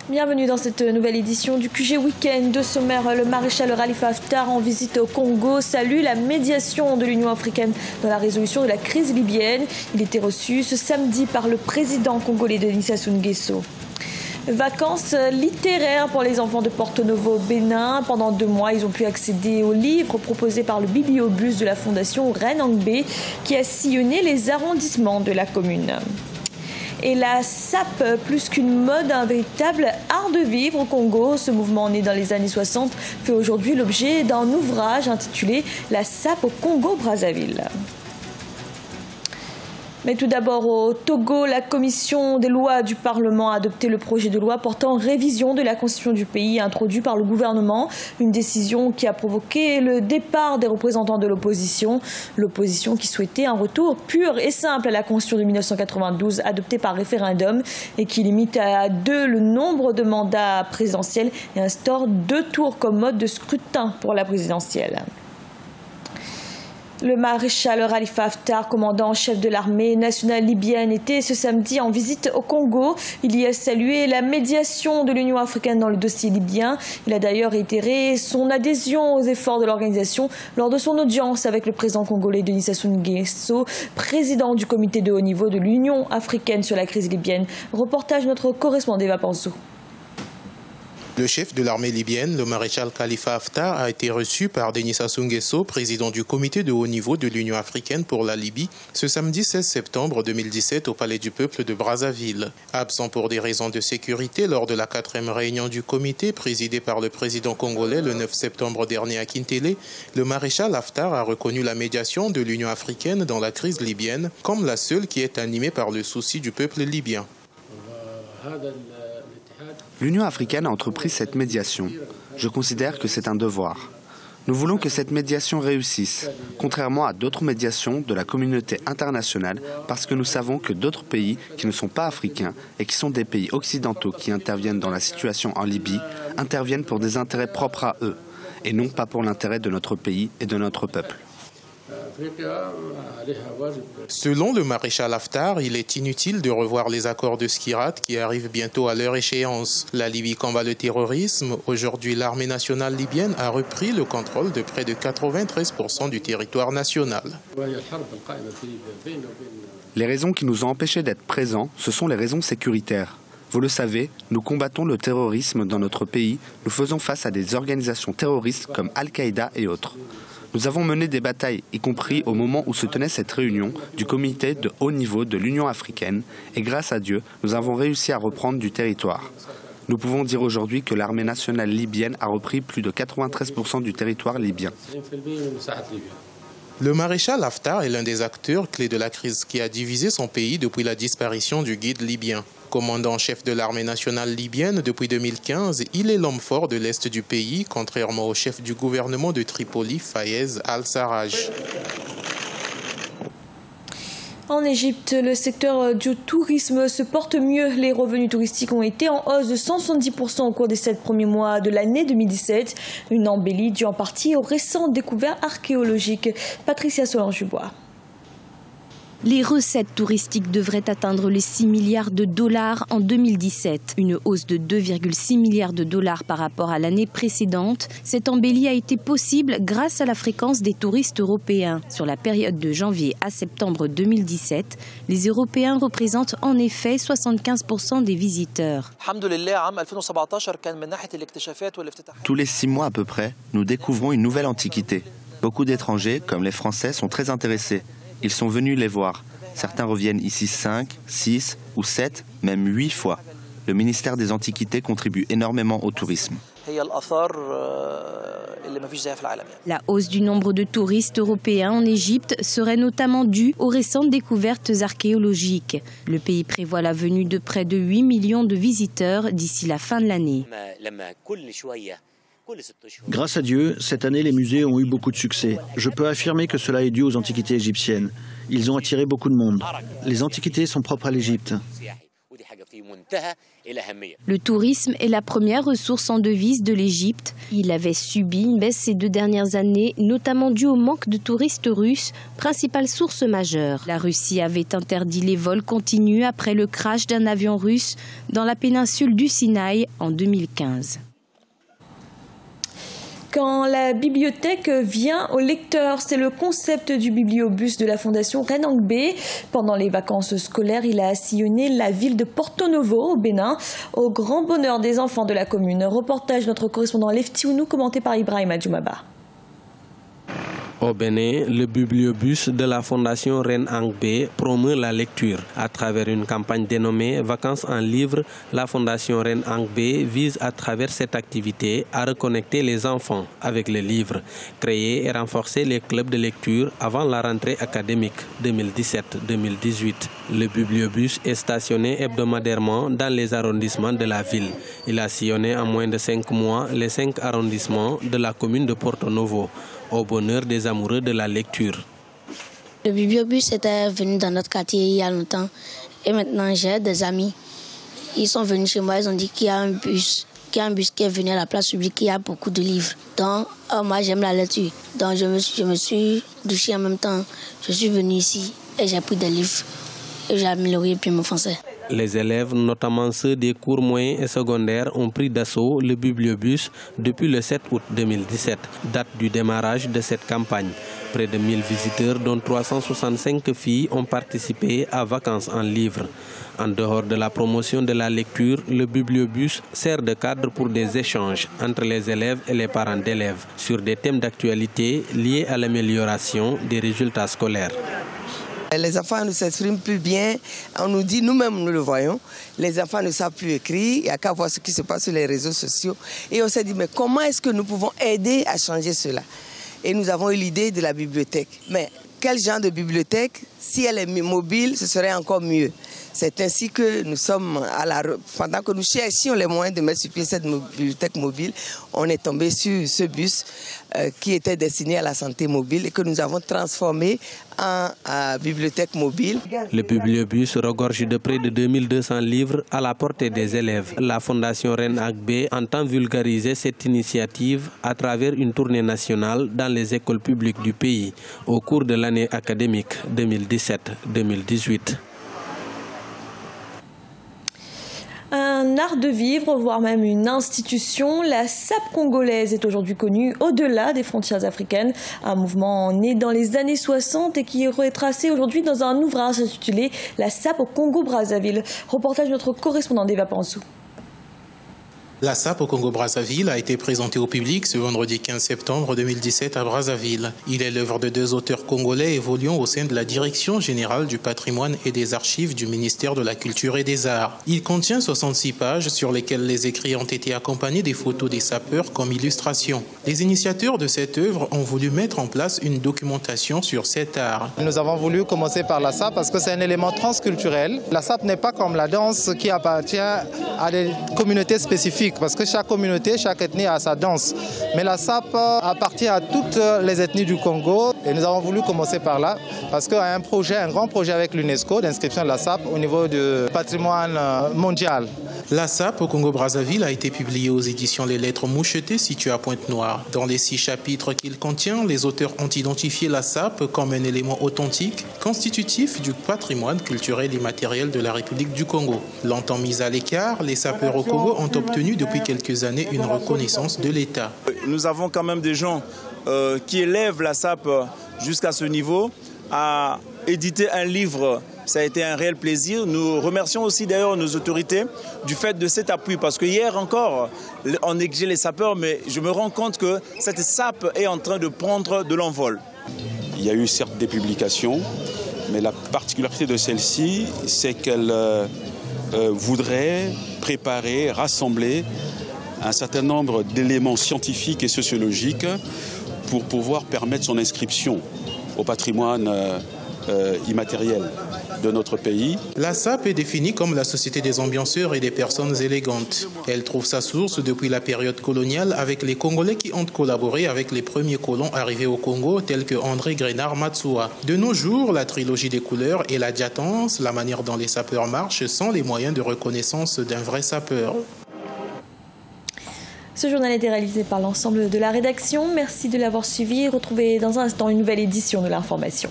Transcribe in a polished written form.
Bienvenue dans cette nouvelle édition du QG Week-end. De sommaire, le maréchal Khalifa Haftar en visite au Congo salue la médiation de l'Union africaine dans la résolution de la crise libyenne. Il était reçu ce samedi par le président congolais Denis Sassou Nguesso. Vacances littéraires pour les enfants de Porto Novo au Bénin. Pendant 2 mois, ils ont pu accéder aux livres proposés par le bibliobus de la fondation Renangbe qui a sillonné les arrondissements de la commune. Et la SAP, plus qu'une mode, un véritable art de vivre au Congo. Ce mouvement né dans les années 60 fait aujourd'hui l'objet d'un ouvrage intitulé « La SAP au Congo-Brazzaville ». Mais tout d'abord, au Togo, la commission des lois du Parlement a adopté le projet de loi portant révision de la constitution du pays introduit par le gouvernement. Une décision qui a provoqué le départ des représentants de l'opposition. L'opposition qui souhaitait un retour pur et simple à la constitution de 1992 adoptée par référendum et qui limite à 2 le nombre de mandats présidentiels et instaure 2 tours comme mode de scrutin pour la présidentielle. Le maréchal Khalifa Haftar, commandant en chef de l'armée nationale libyenne, était ce samedi en visite au Congo. Il y a salué la médiation de l'Union africaine dans le dossier libyen. Il a d'ailleurs réitéré son adhésion aux efforts de l'organisation lors de son audience avec le président congolais Denis Sassou Nguesso, président du comité de haut niveau de l'Union africaine sur la crise libyenne. Reportage de notre correspondant Eva Panzo. Le chef de l'armée libyenne, le maréchal Khalifa Haftar, a été reçu par Denis Sassou Nguesso, président du comité de haut niveau de l'Union africaine pour la Libye, ce samedi 16 septembre 2017 au Palais du Peuple de Brazzaville. Absent pour des raisons de sécurité lors de la 4e réunion du comité, présidée par le président congolais le 9 septembre dernier à Kintélé, le maréchal Haftar a reconnu la médiation de l'Union africaine dans la crise libyenne comme la seule qui est animée par le souci du peuple libyen. L'Union africaine a entrepris cette médiation. Je considère que c'est un devoir. Nous voulons que cette médiation réussisse, contrairement à d'autres médiations de la communauté internationale, parce que nous savons que d'autres pays qui ne sont pas africains et qui sont des pays occidentaux qui interviennent dans la situation en Libye, interviennent pour des intérêts propres à eux, et non pas pour l'intérêt de notre pays et de notre peuple. Selon le maréchal Haftar, il est inutile de revoir les accords de Skirat qui arrivent bientôt à leur échéance. La Libye combat le terrorisme. Aujourd'hui, l'armée nationale libyenne a repris le contrôle de près de 93% du territoire national. Les raisons qui nous ont empêchés d'être présents, ce sont les raisons sécuritaires. Vous le savez, nous combattons le terrorisme dans notre pays. Nous faisons face à des organisations terroristes comme Al-Qaïda et autres. Nous avons mené des batailles, y compris au moment où se tenait cette réunion du comité de haut niveau de l'Union africaine, et grâce à Dieu, nous avons réussi à reprendre du territoire. Nous pouvons dire aujourd'hui que l'armée nationale libyenne a repris plus de 93% du territoire libyen. Le maréchal Haftar est l'un des acteurs clés de la crise qui a divisé son pays depuis la disparition du guide libyen. Commandant en chef de l'armée nationale libyenne depuis 2015, il est l'homme fort de l'Est du pays, contrairement au chef du gouvernement de Tripoli, Fayez al-Sarraj. En Égypte, le secteur du tourisme se porte mieux. Les revenus touristiques ont été en hausse de 170% au cours des 7 premiers mois de l'année 2017. Une embellie due en partie aux récentes découvertes archéologiques. Patricia Solange-Dubois. Les recettes touristiques devraient atteindre les 6 milliards de dollars en 2017, une hausse de 2,6 milliards de dollars par rapport à l'année précédente. Cette embellie a été possible grâce à la fréquence des touristes européens. Sur la période de janvier à septembre 2017, les Européens représentent en effet 75% des visiteurs. Tous les 6 mois à peu près, nous découvrons une nouvelle antiquité. Beaucoup d'étrangers, comme les Français, sont très intéressés. Ils sont venus les voir. Certains reviennent ici 5, 6 ou 7, même 8 fois. Le ministère des Antiquités contribue énormément au tourisme. La hausse du nombre de touristes européens en Égypte serait notamment due aux récentes découvertes archéologiques. Le pays prévoit la venue de près de 8 millions de visiteurs d'ici la fin de l'année. Grâce à Dieu, cette année, les musées ont eu beaucoup de succès. Je peux affirmer que cela est dû aux antiquités égyptiennes. Ils ont attiré beaucoup de monde. Les antiquités sont propres à l'Égypte. Le tourisme est la première ressource en devises de l'Égypte. Il avait subi une baisse ces 2 dernières années, notamment due au manque de touristes russes, principale source majeure. La Russie avait interdit les vols continus après le crash d'un avion russe dans la péninsule du Sinaï en 2015. Quand la bibliothèque vient au lecteur, c'est le concept du bibliobus de la Fondation Reine Angbé. Pendant les vacances scolaires, il a sillonné la ville de Porto Novo, au Bénin, au grand bonheur des enfants de la commune. Reportage de notre correspondant Lefti Ounou, commenté par Ibrahim Adjoumaba. Au Bénin, le bibliobus de la Fondation Reine Angbé promeut la lecture. À travers une campagne dénommée Vacances en livre, la Fondation Reine Angbé vise à travers cette activité à reconnecter les enfants avec les livres, créer et renforcer les clubs de lecture avant la rentrée académique 2017-2018. Le bibliobus est stationné hebdomadairement dans les arrondissements de la ville. Il a sillonné en moins de 5 mois les 5 arrondissements de la commune de Porto Novo, au bonheur des amoureux de la lecture. Le bibliobus était venu dans notre quartier il y a longtemps et maintenant j'ai des amis. Ils sont venus chez moi, ils ont dit qu'il y a un bus qui est venu à la place publique, il y a beaucoup de livres. Donc moi j'aime la lecture, donc je me suis douchée en même temps. Je suis venue ici et j'ai pris des livres et j'ai amélioré mon français. Les élèves, notamment ceux des cours moyens et secondaires, ont pris d'assaut le bibliobus depuis le 7 août 2017, date du démarrage de cette campagne. Près de 1000 visiteurs, dont 365 filles, ont participé à Vacances en livre. En dehors de la promotion de la lecture, le bibliobus sert de cadre pour des échanges entre les élèves et les parents d'élèves sur des thèmes d'actualité liés à l'amélioration des résultats scolaires. Les enfants ne s'expriment plus bien, on nous dit, nous-mêmes nous le voyons, les enfants ne savent plus écrire, il n'y a qu'à voir ce qui se passe sur les réseaux sociaux. Et on s'est dit, mais comment est-ce que nous pouvons aider à changer cela? Et nous avons eu l'idée de la bibliothèque. Mais quel genre de bibliothèque? Si elle est mobile, ce serait encore mieux. C'est ainsi que nous sommes, pendant que nous cherchions les moyens de mettre sur pied cette bibliothèque mobile, on est tombé sur ce bus qui était destiné à la santé mobile et que nous avons transformé en bibliothèque mobile. Le bibliobus regorge de près de 2200 livres à la portée des élèves. La Fondation Reine Angbé entend vulgariser cette initiative à travers une tournée nationale dans les écoles publiques du pays au cours de l'année académique 2017-2018. Un art de vivre, voire même une institution, la SAP congolaise est aujourd'hui connue au-delà des frontières africaines. Un mouvement né dans les années 60 et qui est retracé aujourd'hui dans un ouvrage intitulé « La SAP au Congo-Brazzaville ». Reportage de notre correspondant d'Eva Pansou. La SAP au Congo-Brazzaville a été présentée au public ce vendredi 15 septembre 2017 à Brazzaville. Il est l'œuvre de 2 auteurs congolais évoluant au sein de la Direction générale du patrimoine et des archives du ministère de la Culture et des Arts. Il contient 66 pages sur lesquelles les écrits ont été accompagnés des photos des sapeurs comme illustration. Les initiateurs de cette œuvre ont voulu mettre en place une documentation sur cet art. Nous avons voulu commencer par la SAP parce que c'est un élément transculturel. La SAP n'est pas comme la danse qui appartient à des communautés spécifiques. Parce que chaque communauté, chaque ethnie a sa danse. Mais la SAP appartient à toutes les ethnies du Congo. Et nous avons voulu commencer par là, parce qu'il y a un grand projet avec l'UNESCO d'inscription de la SAP au niveau du patrimoine mondial. La SAP au Congo-Brazzaville a été publiée aux éditions Les Lettres Mouchetées situées à Pointe-Noire. Dans les 6 chapitres qu'il contient, les auteurs ont identifié la SAP comme un élément authentique, constitutif du patrimoine culturel et matériel de la République du Congo. Longtemps mis à l'écart, les sapeurs au Congo ont obtenu depuis quelques années une reconnaissance de l'État. Nous avons quand même des gens qui élèvent la SAP jusqu'à ce niveau. À éditer un livre, ça a été un réel plaisir. Nous remercions aussi d'ailleurs nos autorités du fait de cet appui. Parce que hier encore, on négligeait les sapeurs, mais je me rends compte que cette SAP est en train de prendre de l'envol. Il y a eu certes des publications, mais la particularité de celle-ci, c'est qu'elle voudrait préparer, rassembler un certain nombre d'éléments scientifiques et sociologiques pour pouvoir permettre son inscription au patrimoine immatériel. de notre pays. La SAP est définie comme la société des ambianceurs et des personnes élégantes. Elle trouve sa source depuis la période coloniale avec les Congolais qui ont collaboré avec les premiers colons arrivés au Congo tels que André Grenard Matsoua. De nos jours, la trilogie des couleurs et la diatance, la manière dont les sapeurs marchent, sont les moyens de reconnaissance d'un vrai sapeur. Ce journal a été réalisé par l'ensemble de la rédaction. Merci de l'avoir suivi. Retrouvez dans un instant une nouvelle édition de l'information.